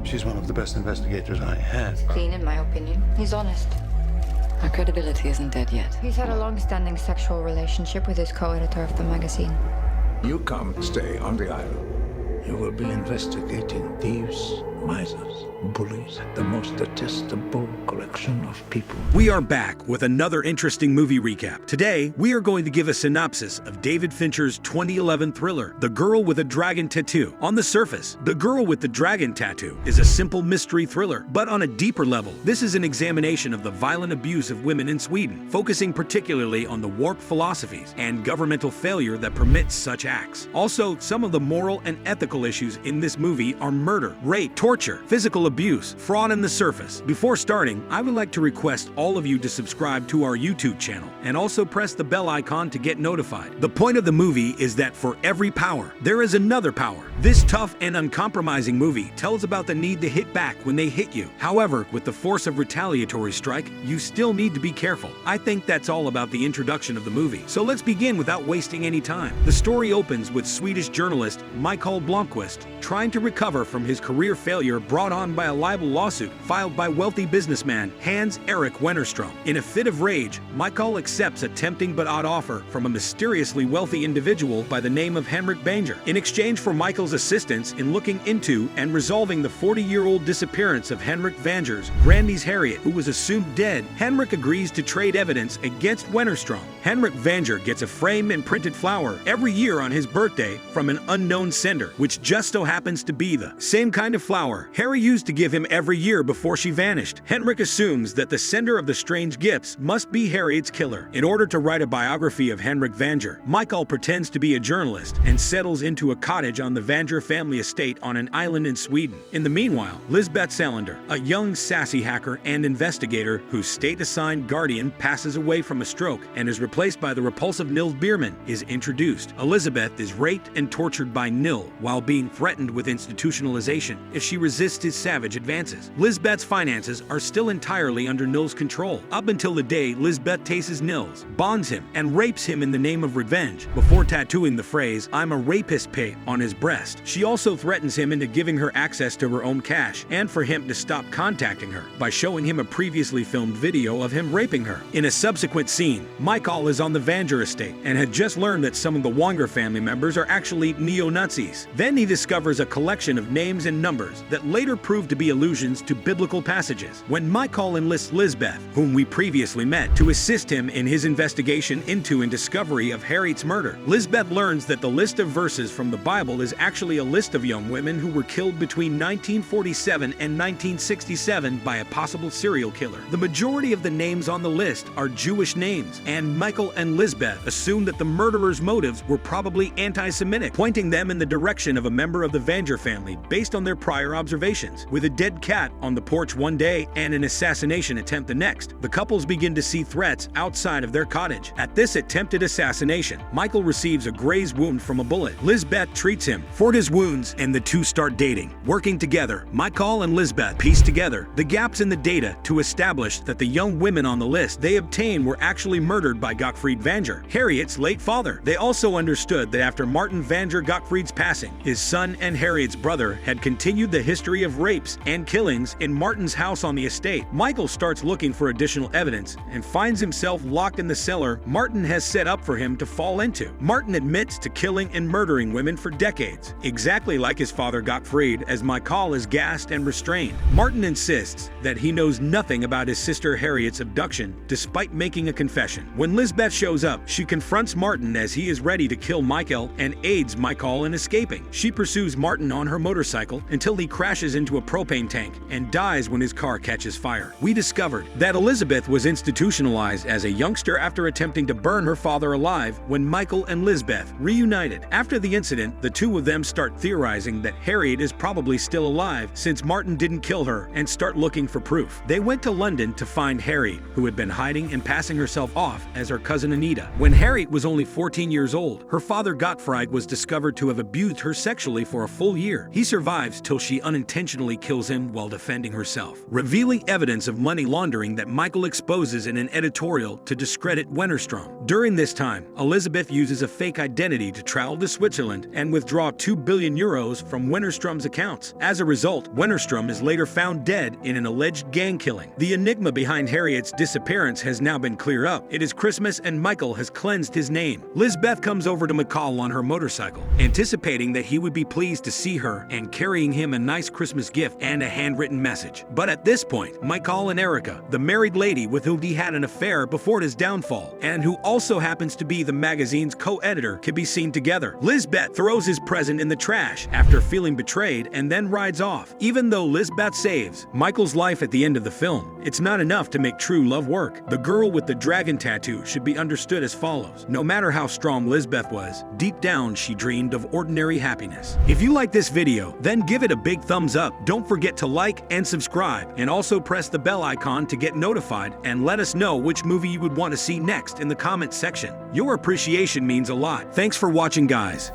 She's one of the best investigators I had. Clean, in my opinion. He's honest. Our credibility isn't dead yet. He's had a long-standing sexual relationship with his co-editor of the magazine. You come stay on the island. You will be investigating thieves, misers, bullies, the most detestable collection of people. We are back with another interesting movie recap. Today, we are going to give a synopsis of David Fincher's 2011 thriller, The Girl with a Dragon Tattoo. On the surface, The Girl with the Dragon Tattoo is a simple mystery thriller, but on a deeper level, this is an examination of the violent abuse of women in Sweden, focusing particularly on the warped philosophies and governmental failure that permits such acts. Also, some of the moral and ethical issues in this movie are murder, rape, torture, physical abuse, fraud on the surface. Before starting, I would like to request all of you to subscribe to our YouTube channel and also press the bell icon to get notified. The point of the movie is that for every power, there is another power. This tough and uncompromising movie tells about the need to hit back when they hit you. However, with the force of retaliatory strike, you still need to be careful. I think that's all about the introduction of the movie. So let's begin without wasting any time. The story opens with Swedish journalist Mikael Blomqvist trying to recover from his career failure brought on by a libel lawsuit filed by wealthy businessman Hans-Erik Wennerström. In a fit of rage, Mikael accepts a tempting but odd offer from a mysteriously wealthy individual by the name of Henrik Banger. In exchange for Mikael's assistance in looking into and resolving the 40-year-old disappearance of Henrik Vanger's grandniece Harriet, who was assumed dead, Henrik agrees to trade evidence against Wennerström. Henrik Vanger gets a frame and printed flower every year on his birthday from an unknown sender, which just so happens to be the same kind of flower Harry used to give him every year before she vanished. Henrik assumes that the sender of the strange gifts must be Harriet's killer. In order to write a biography of Henrik Vanger, Mikael pretends to be a journalist and settles into a cottage on the Vanger family estate on an island in Sweden. In the meanwhile, Lisbeth Salander, a young sassy hacker and investigator whose state-assigned guardian passes away from a stroke and is replaced by the repulsive Nils Bierman, is introduced. Elizabeth is raped and tortured by Nil while being threatened with institutionalization if she resists his savage advances. Lisbeth's finances are still entirely under Nil's control, up until the day Lisbeth tastes Nils, bonds him, and rapes him in the name of revenge, before tattooing the phrase, "I'm a rapist pay," on his breast. She also threatens him into giving her access to her own cash, and for him to stop contacting her, by showing him a previously filmed video of him raping her. In a subsequent scene, Mikael is on the Vanger estate, and had just learned that some of the Wanger family members are actually neo-Nazis. Then he discovers a collection of names and numbers that later prove to be allusions to biblical passages. When Mikael enlists Lisbeth, whom we previously met, to assist him in his investigation into and discovery of Harriet's murder, Lisbeth learns that the list of verses from the Bible is actually a list of young women who were killed between 1947 and 1967 by a possible serial killer. The majority of the names on the list are Jewish names, and Michael and Lisbeth assume that the murderers' motives were probably anti-Semitic, pointing them in the direction of a member of the Vanger family based on their prior observations. With a dead cat on the porch one day and an assassination attempt the next, the couples begin to see threats outside of their cottage. At this attempted assassination, Michael receives a grazed wound from a bullet. Lisbeth treats him for his wounds, and the two start dating. Working together, Mikael and Lisbeth piece together the gaps in the data to establish that the young women on the list they obtained were actually murdered by Gottfried Vanger, Harriet's late father. They also understood that after Martin Vanger Gottfried's passing, his son and Harriet's brother had continued the history of rapes and killings in Martin's house on the estate. Michael starts looking for additional evidence and finds himself locked in the cellar Martin has set up for him to fall into. Martin admits to killing and murdering women for decades, exactly like his father Gottfried, as Mikael is gassed and restrained. Martin insists that he knows nothing about his sister Harriet's abduction, despite making a confession. When Lisbeth shows up, she confronts Martin as he is ready to kill Mikael and aids Mikael in escaping. She pursues Martin on her motorcycle until he crashes into a propane tank and dies when his car catches fire. We discovered that Elizabeth was institutionalized as a youngster after attempting to burn her father alive when Michael and Lisbeth reunited. After the incident, the two of them start theorizing that Harriet is probably still alive since Martin didn't kill her, and start looking for proof. They went to London to find Harriet, who had been hiding and passing herself off as her cousin Anita. When Harriet was only 14 years old, her father Gottfried was discovered to have abused her sexually for a full year. He survives till she unintentionally kills kills him while defending herself, revealing evidence of money laundering that Michael exposes in an editorial to discredit Wennerstrom. During this time, Elizabeth uses a fake identity to travel to Switzerland and withdraw 2 billion euros from Wennerstrom's accounts. As a result, Wennerstrom is later found dead in an alleged gang killing. The enigma behind Harriet's disappearance has now been cleared up. It is Christmas and Michael has cleansed his name. Lizbeth comes over to McCall on her motorcycle, anticipating that he would be pleased to see her and carrying him a nice Christmas gift and a handwritten message. But at this point, Michael and Erica, the married lady with whom he had an affair before his downfall, and who also happens to be the magazine's co-editor, can be seen together. Lizbeth throws his present in the trash after feeling betrayed and then rides off. Even though Lizbeth saves Michael's life at the end of the film, it's not enough to make true love work. The girl with the dragon tattoo should be understood as follows. No matter how strong Lizbeth was, deep down she dreamed of ordinary happiness. If you like this video, then give it a big thumbs up. Don't forget to like and subscribe, and also press the bell icon to get notified, and let us know which movie you would want to see next in the comments section. Your appreciation means a lot. Thanks for watching, guys.